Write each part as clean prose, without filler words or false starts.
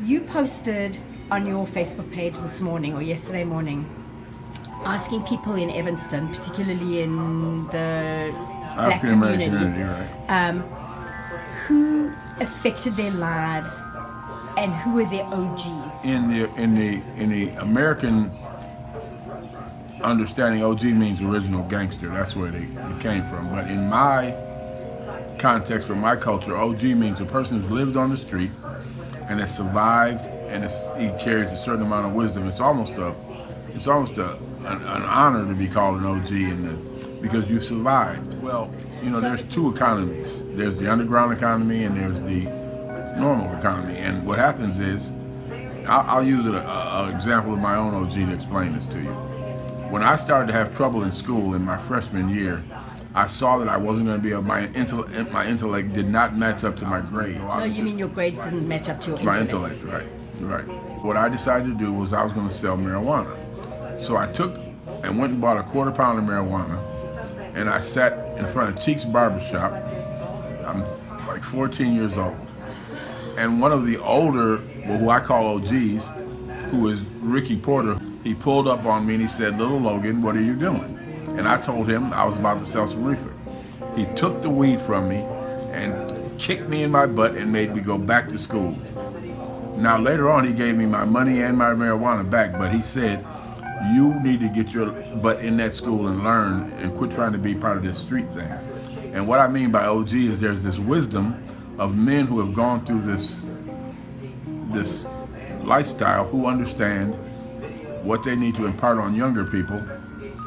You posted on your Facebook page this morning or yesterday morning asking people in Evanston, particularly in the black community, right. Who affected their lives and who were their OGs. In the American understanding, OG means original gangster. That's where it came from. But in my context, for my culture, OG means a person who's lived on the street and has survived, and he carries a certain amount of wisdom. It's almost an honor to be called an OG because you survived. Well, there's two economies. There's the underground economy and there's the normal economy. And what happens is, I'll use an example of my own OG to explain this to you. When I started to have trouble in school in my freshman year, I saw that I wasn't going to be able, my intellect did not match up to my grades. So you mean your grades didn't match up to your intellect? My intellect, right. What I decided to do was I was going to sell marijuana. So I took and went and bought a quarter pound of marijuana, and I sat in front of Cheek's barbershop. I'm like 14 years old. And one of the older, who I call OGs, who is Ricky Porter, he pulled up on me and he said, "Little Logan, what are you doing?" And I told him I was about to sell some reefer. He took the weed from me and kicked me in my butt and made me go back to school. Now later on he gave me my money and my marijuana back, but he said, "You need to get your butt in that school and learn and quit trying to be part of this street thing." And what I mean by OG is there's this wisdom of men who have gone through this lifestyle, who understand what they need to impart on younger people.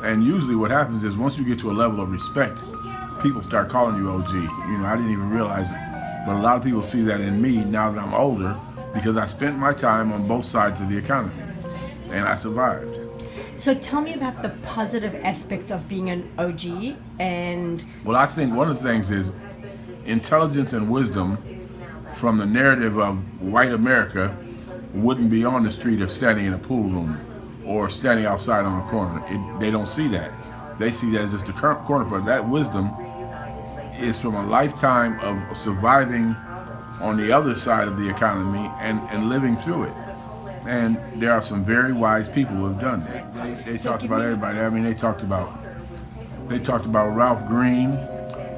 And usually what happens is once you get to a level of respect, people start calling you OG. I didn't even realize it, but a lot of people see that in me now that I'm older because I spent my time on both sides of the economy and I survived. So tell me about the positive aspects of being an OG and... Well, I think one of the things is intelligence and wisdom from the narrative of white America wouldn't be on the street or standing in a pool room or standing outside on a corner. They don't see that. They see that as just a corner, but that wisdom is from a lifetime of surviving on the other side of the economy and living through it. And there are some very wise people who have done that. They talked about everybody. I mean, they talked about Ralph Green,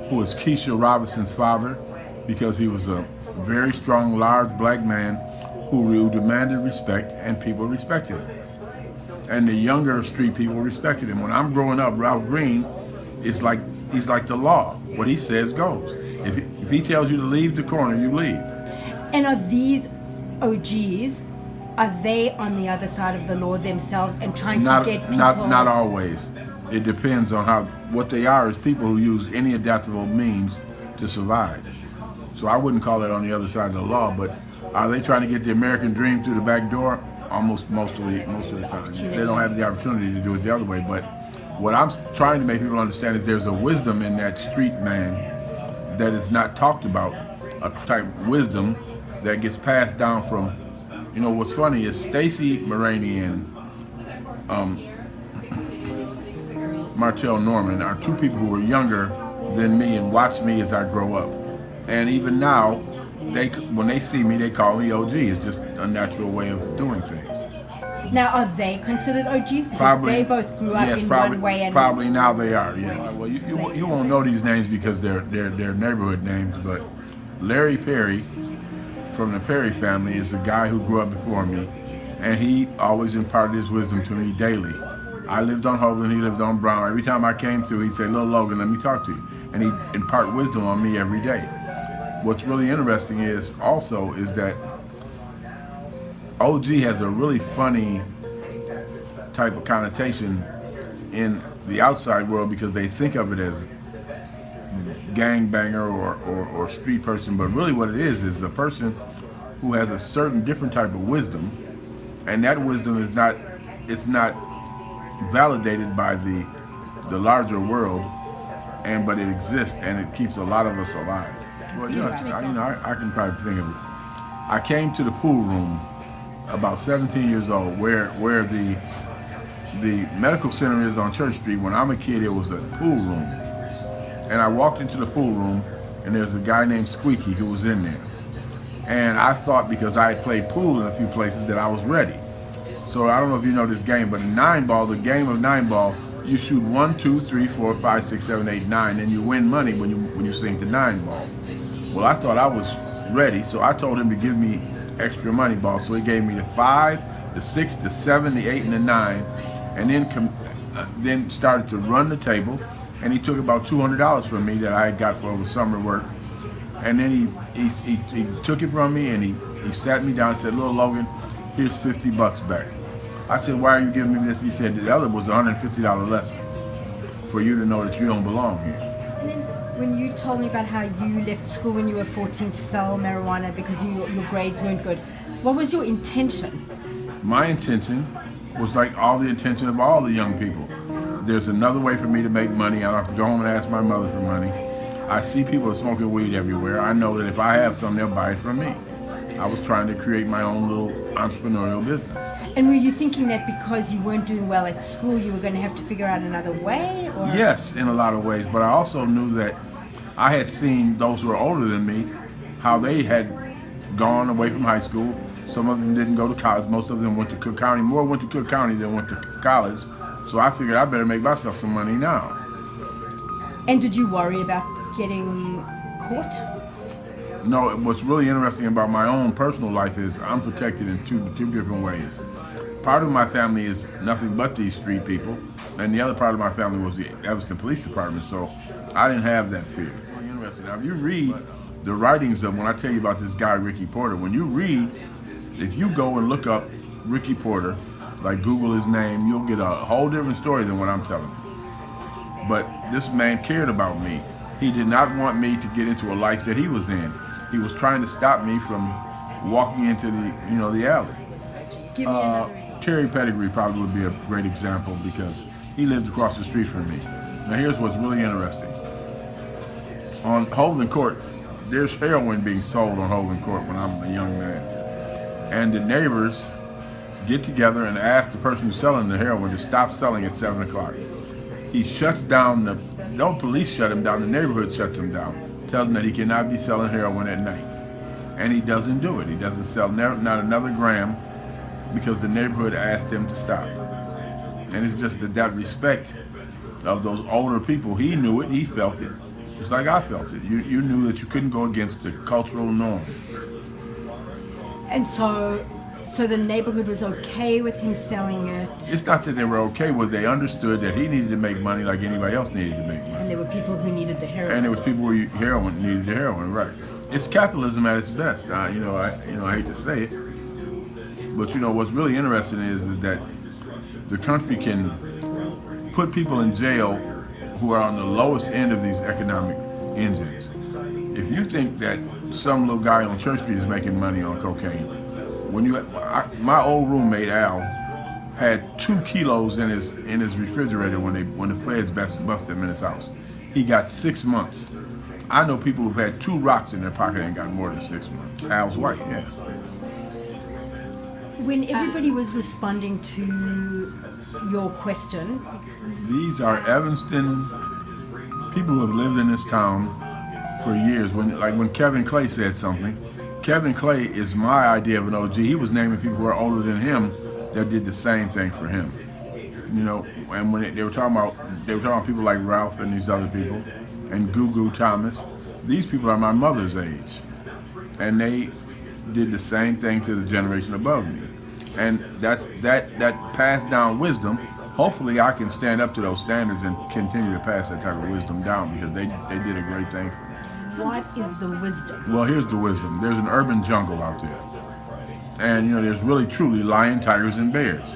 who was Keisha Robinson's father, because he was a very strong, large black man who demanded respect, and people respected him. And the younger street people respected him. When I'm growing up, Ralph Green is like, he's like the law. What he says goes. If he tells you to leave the corner, you leave. And are these OGs, are they on the other side of the law themselves and trying to get people? Not always. It depends on what they are is people who use any adaptable means to survive. So I wouldn't call it on the other side of the law, but are they trying to get the American dream through the back door? Most of the time. They don't have the opportunity to do it the other way. But what I'm trying to make people understand is there's a wisdom in that street man that is not talked about, a type of wisdom that gets passed down from, what's funny is Stacy Maroney and Martell Norman are two people who were younger than me and watch me as I grow up. And even now, when they see me, they call me OG. It's just a natural way of doing things. Now, are they considered OGs? Because probably, they both grew up in one way. And probably now they are, yes. Well, you won't know these names because they're neighborhood names, but Larry Perry from the Perry family is a guy who grew up before me, and he always imparted his wisdom to me daily. I lived on Hoagland, he lived on Brown. Every time I came through, he'd say, "Little Logan, let me talk to you." And he'd impart wisdom on me every day. What's really interesting is that OG has a really funny type of connotation in the outside world because they think of it as gangbanger or street person, but really what it is a person who has a certain different type of wisdom, and that wisdom is not validated by the larger world, but it exists and it keeps a lot of us alive. Well, I can probably think of it. I came to the pool room about 17 years old, where the medical center is on Church Street. When I'm a kid, it was a pool room. And I walked into the pool room, and there's a guy named Squeaky who was in there. And I thought because I had played pool in a few places that I was ready. So I don't know if you know this game, but in 9-ball, the game of 9-ball, you shoot 1, 2, 3, 4, 5, 6, 7, 8, 9, and you win money when you sink the 9-ball. Well, I thought I was ready, so I told him to give me extra money balls. So he gave me the 5, the 6, the 7, the 8, and the 9, and then started to run the table. And he took about $200 from me that I had got for summer work. And then he took it from me and he sat me down and said, "Little Logan, here's $50 back." I said, "Why are you giving me this?" He said, "The other was a $150 lesson for you to know that you don't belong here." And then when you told me about how you left school when you were 14 to sell marijuana because your grades weren't good, what was your intention? My intention was like all the intention of all the young people. There's another way for me to make money. I don't have to go home and ask my mother for money. I see people smoking weed everywhere. I know that if I have some, they'll buy it from me. I was trying to create my own little entrepreneurial business. And were you thinking that because you weren't doing well at school, you were going to have to figure out another way? Or? Yes, in a lot of ways. But I also knew that I had seen those who were older than me, how they had gone away from high school. Some of them didn't go to college. Most of them went to Cook County. More went to Cook County than went to college. So I figured I better make myself some money now. And did you worry about getting caught? No, what's really interesting about my own personal life is I'm protected in two different ways. Part of my family is nothing but these street people, and the other part of my family was the Evanston Police Department, so I didn't have that fear. Really interesting. Now, if you read the writings of, when I tell you about this guy, Ricky Porter, when you read, if you go and look up Ricky Porter, like Google his name, you'll get a whole different story than what I'm telling you. But this man cared about me. He did not want me to get into a life that he was in. He was trying to stop me from walking into the alley. Give me another. Terry Pettigrew probably would be a great example because he lived across the street from me. Now here's what's really interesting. On Holden Court, there's heroin being sold on Holden Court when I'm a young man. And the neighbors get together and ask the person who's selling the heroin to stop selling at 7 o'clock. He shuts down, no police shut him down, the neighborhood shuts him down, tells him that he cannot be selling heroin at night. And he doesn't do it. He doesn't sell not another gram because the neighborhood asked him to stop. And it's just that respect of those older people. He knew it, he felt it, just like I felt it. You knew that you couldn't go against the cultural norm. And so the neighborhood was okay with him selling it? It's not that they were okay with it. They understood that he needed to make money like anybody else needed to make money. And there were people who needed the heroin. And there was people who needed the heroin, right. It's capitalism at its best. I hate to say it. But what's really interesting is that the country can put people in jail who are on the lowest end of these economic engines. If you think that some little guy on Church Street is making money on cocaine, my old roommate Al had 2 kilos in his refrigerator when the feds busted him in his house. He got 6 months. I know people who've had 2 rocks in their pocket and got more than 6 months. Al's white, yeah. When everybody was responding to your question, these are Evanston people who have lived in this town for years. When Kevin Clay said something, Kevin Clay is my idea of an OG. He was naming people who are older than him that did the same thing for him. And when they were talking about people like Ralph and these other people, and Goo Thomas. These people are my mother's age, and they did the same thing to the generation above me. And that passed down wisdom. Hopefully, I can stand up to those standards and continue to pass that type of wisdom down because they did a great thing for me. What is the wisdom? Well, here's the wisdom. There's an urban jungle out there. And, there's really truly lion, tigers, and bears.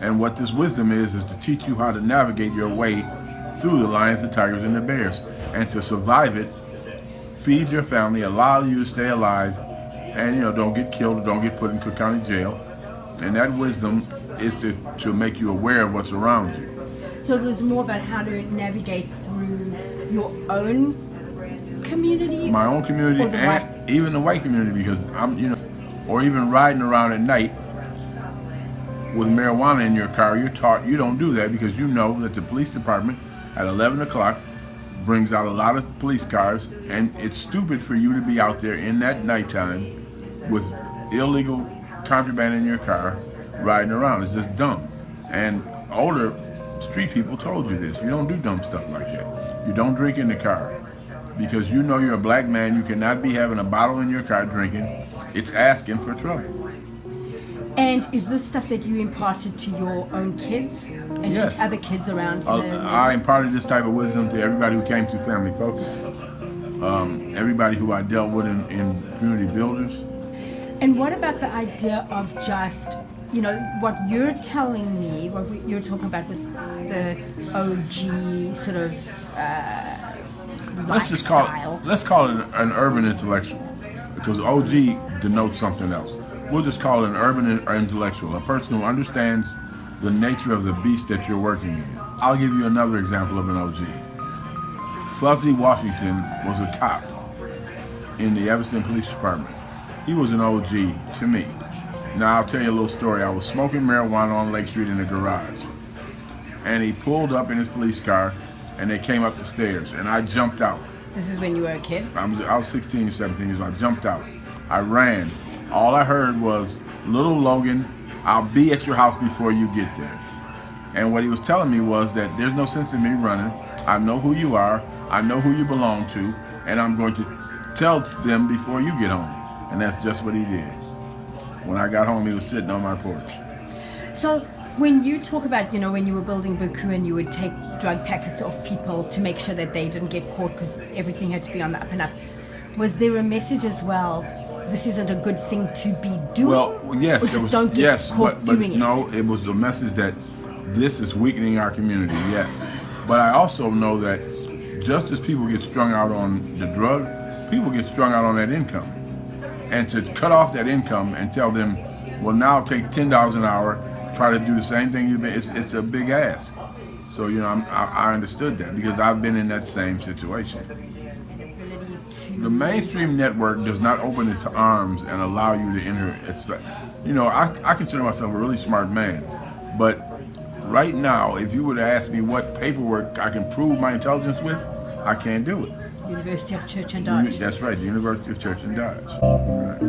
And what this wisdom is to teach you how to navigate your way through the lions, the tigers, and the bears. And to survive it, feed your family, allow you to stay alive, and, don't get killed or don't get put in Cook County jail. And that wisdom is to make you aware of what's around you. So it was more about how to navigate through your own community? My own community and even the white community, because or even riding around at night with marijuana in your car, you're taught you don't do that because you know that the police department at 11 o'clock brings out a lot of police cars, and it's stupid for you to be out there in that nighttime with illegal contraband in your car riding around. It's just dumb. And older street people told you this. You don't do dumb stuff like that. You don't drink in the car because you know you're a black man. You cannot be having a bottle in your car drinking. It's asking for trouble. And is this stuff that you imparted to your own kids and Yes. to other kids around? I imparted this type of wisdom to everybody who came through Family Focus, everybody who I dealt with in community builders. And what about the idea of just, you know, what you're telling me, what you're talking about with the OG sort of Let's call it an urban intellectual, because OG denotes something else. We'll just call it an urban intellectual, a person who understands the nature of the beast that you're working in. I'll give you another example of an OG. Fuzzy Washington was a cop in the Evanston Police Department. He was an OG to me. Now I'll tell you a little story. I was smoking marijuana on Lake Street in the garage, and he pulled up in his police car, and they came up the stairs, and I jumped out. This is when you were a kid? I was 16 or 17 years old. I jumped out. I ran. All I heard was, "Little Logan, I'll be at your house before you get there." And what he was telling me was that there's no sense in me running. I know who you are. I know who you belong to, and I'm going to tell them before you get home. And that's just what he did. When I got home, he was sitting on my porch. So when you talk about, you know, when you were building Buku and you would take drug packets off people to make sure that they didn't get caught because everything had to be on the up and up, was there a message as well? This isn't a good thing to be doing. Well, yes, or just don't get caught doing no, it. it was the message that this is weakening our community. Yes, but I also know that just as people get strung out on the drug, people get strung out on that income, and to cut off that income and tell them, well, now take $10 an hour, try to do the same thing you've been. It's a big ask. So you know, I understood that because I've been in that same situation. The mainstream network does not open its arms and allow you to enter. You know, I consider myself a really smart man, but right now, if you were to ask me what paperwork I can prove my intelligence with, I can't do it. University of Church and Dodge. That's right, the University of Church and Dodge. Right.